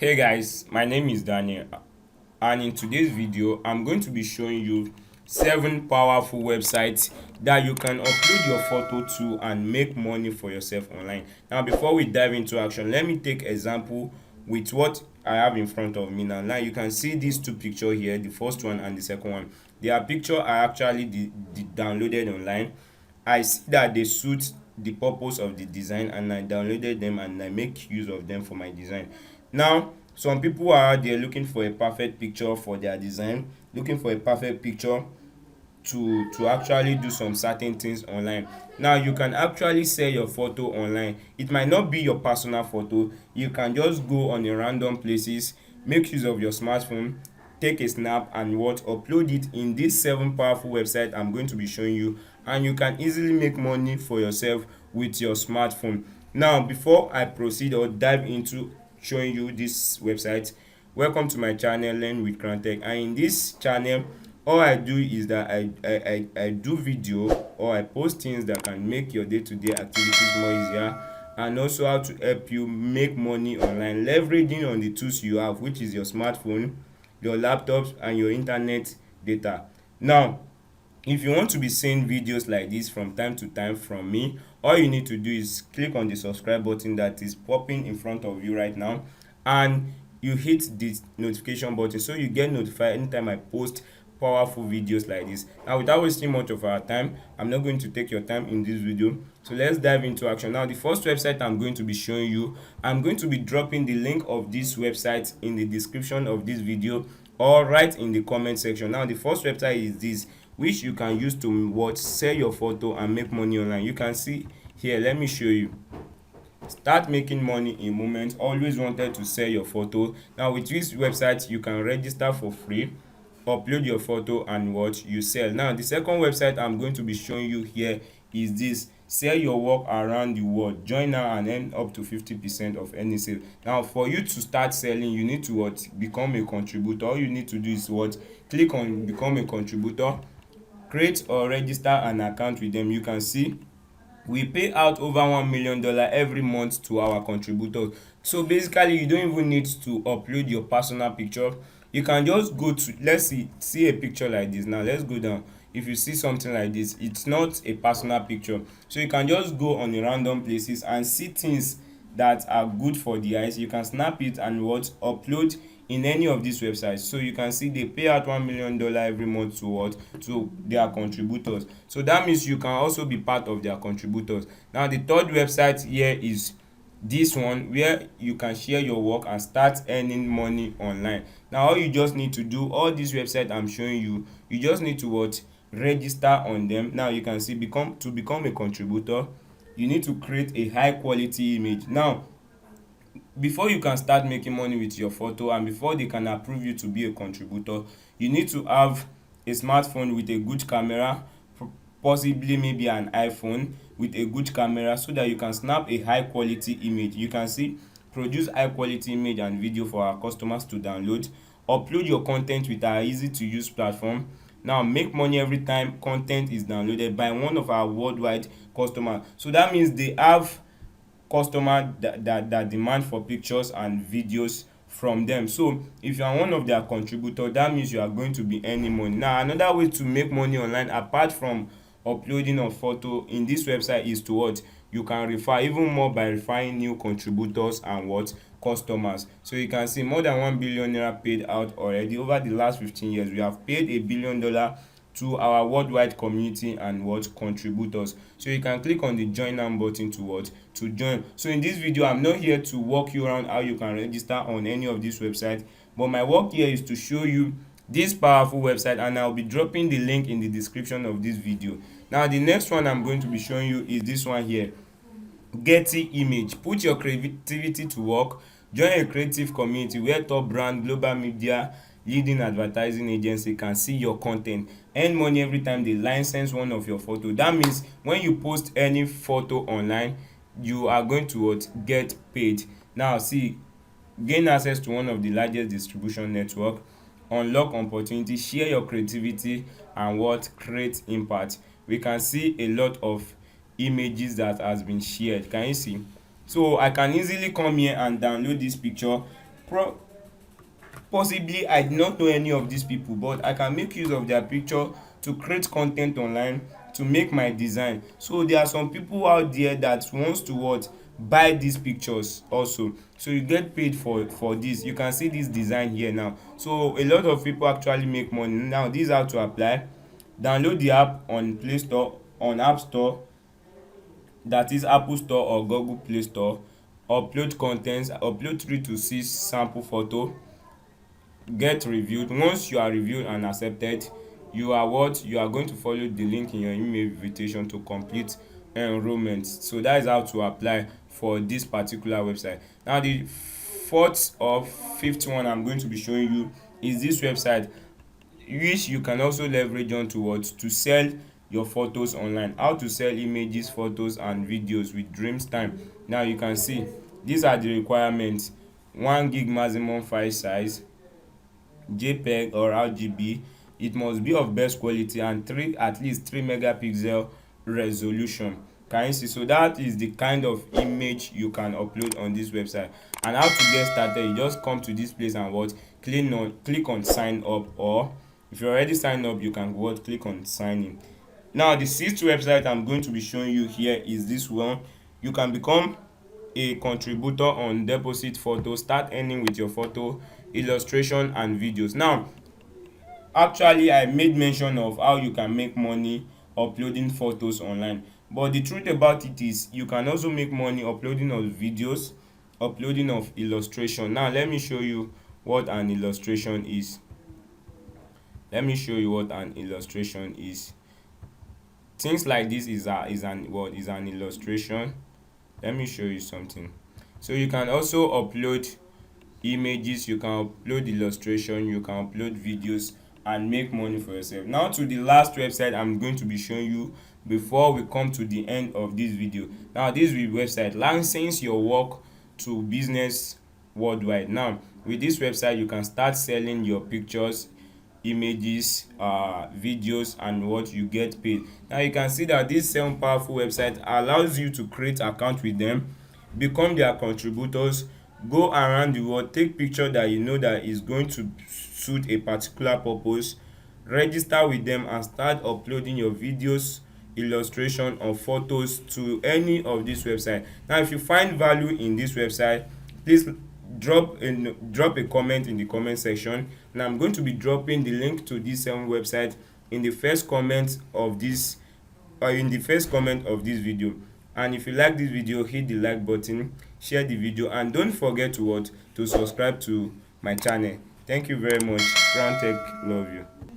Hey guys, my name is Daniel, and in today's video I'm going to be showing you 7 powerful websites that you can upload your photo to and make money for yourself online. Now before we dive into action, let me take example with what I have in front of me now. Now you can see these two pictures here, the first one and the second one. Their picture I actually downloaded online. I see that they suit the purpose of the design and I downloaded them and I make use of them for my design. Now some people are out there looking for a perfect picture for their design, looking for a perfect picture to actually do some certain things online. Now you can actually sell your photo online. It might not be your personal photo. You can just go on a random places, make use of your smartphone, take a snap and what upload it in this 7 powerful website I'm going to be showing you, and you can easily make money for yourself with your smartphone. Now before I proceed or dive into showing you this website, welcome to my channel Learn with Crantech. And in this channel all I do is that I do video or I post things that can make your day-to-day activities more easier, and also how to help you make money online leveraging on the tools you have, which is your smartphone, your laptops and your internet data. Now if you want to be seeing videos like this from time to time from me, all you need to do is click on the subscribe button that is popping in front of you right now, and you hit the notification button so you get notified anytime I post powerful videos like this. Now without wasting much of our time, I'm not going to take your time in this video, so let's dive into action. Now the first website I'm going to be showing you, I'm going to be dropping the link of this website in the description of this video or right in the comment section. Now the first website is this, which you can use to what sell your photo and make money online. You can see here, let me show you. Start making money in moments. Always wanted to sell your photo. Now with this website you can register for free, upload your photo and what you sell. Now the second website I'm going to be showing you here is this, sell your work around the world. Join now and earn up to 50% of any sale. Now for you to start selling, you need to what become a contributor. All you need to do is what click on become a contributor, create or register an account with them. You can see we pay out over $1 million every month to our contributors. So basically you don't even need to upload your personal picture. You can just go to, let's see a picture like this. Now let's go down. If you see something like this, it's not a personal picture, so you can just go on a random places and see things that are good for the eyes. You can snap it and what upload in any of these websites. So you can see they pay out $1 million every month to what to their contributors. So that means you can also be part of their contributors. Now the third website here is this one, where you can share your work and start earning money online. Now all you just need to do, all these websites I'm showing you, you just need to what register on them. Now you can see become a contributor, you need to create a high quality image. Now before you can start making money with your photo and before they can approve you to be a contributor, you need to have a smartphone with a good camera, possibly maybe an iPhone with a good camera, so that you can snap a high quality image. You can see produce high quality image and video for our customers to download, upload your content with our easy to use platform. Now make money every time content is downloaded by one of our worldwide customers. So that means they have customer that demand for pictures and videos from them. So if you are one of their contributors, that means you are going to be earning money. Now another way to make money online apart from uploading a photo in this website is to what you can refer even more by referring new contributors and what customers. So you can see more than 1 billion naira paid out already. Over the last 15 years we have paid $1 billion to our worldwide community and what contributors. So you can click on the join now button to what to join. So in this video I'm not here to walk you around how you can register on any of these websites, but my work here is to show you this powerful website, and I'll be dropping the link in the description of this video. Now the next one I'm going to be showing you is this one here, Getty Image. Put your creativity to work. Join a creative community where top brand, global media, leading advertising agency can see your content. Earn money every time they license one of your photo. That means when you post any photo online, you are going to what get paid. Now see, gain access to one of the largest distribution network, unlock opportunity, share your creativity and what create impact. We can see a lot of images that has been shared. Can you see? So I can easily come here and download this picture, possibly I did not know any of these people, but I can make use of their picture to create content online, to make my design. So there are some people out there that wants to what, buy these pictures also, so you get paid for this. You can see this design here now. So a lot of people actually make money. Now this is how to apply. Download the app on Play Store, on App Store, that is Apple Store or Google Play Store. Upload contents, upload 3 to 6 sample photo, get reviewed. Once you are reviewed and accepted, you are what, you are going to follow the link in your email invitation to complete enrollment. So that is how to apply for this particular website. Now the fourth or fifth one I'm going to be showing you is this website, which you can also leverage on to what, to sell your photos online. How to sell images, photos and videos with Dreamstime. Now you can see these are the requirements: 1 gig maximum file size, JPEG or RGB. It must be of best quality and at least 3 megapixel resolution. Can you see? So that is the kind of image you can upload on this website. And how to get started, you just come to this place and what, click on sign up, or if you already signed up, you can what, click on sign in. Now the sixth website I'm going to be showing you here is this one. You can become a contributor on deposit photo, start earning with your photo, illustration and videos. Now actually I made mention of how you can make money uploading photos online, but the truth about it is you can also make money uploading of videos, uploading of illustration. Now let me show you what an illustration is. Let me show you what an illustration is. Things like this is an illustration. Let me show you something. So you can also upload images, you can upload illustration, you can upload videos and make money for yourself. Now to the last website I'm going to be showing you before we come to the end of this video. Now this website, license your work to business worldwide. Now with this website you can start selling your pictures, images, videos and what, you get paid. Now you can see that this 7 powerful website allows you to create account with them, become their contributors, go around the world, take picture that you know that is going to suit a particular purpose, register with them and start uploading your videos, illustration or photos to any of this website. Now if you find value in this website, please drop a comment in the comment section, and I'm going to be dropping the link to this website in the first comment of this video. And if you like this video, hit the like button, share the video and don't forget to subscribe to my channel. Thank you very much. Crown Tech love you.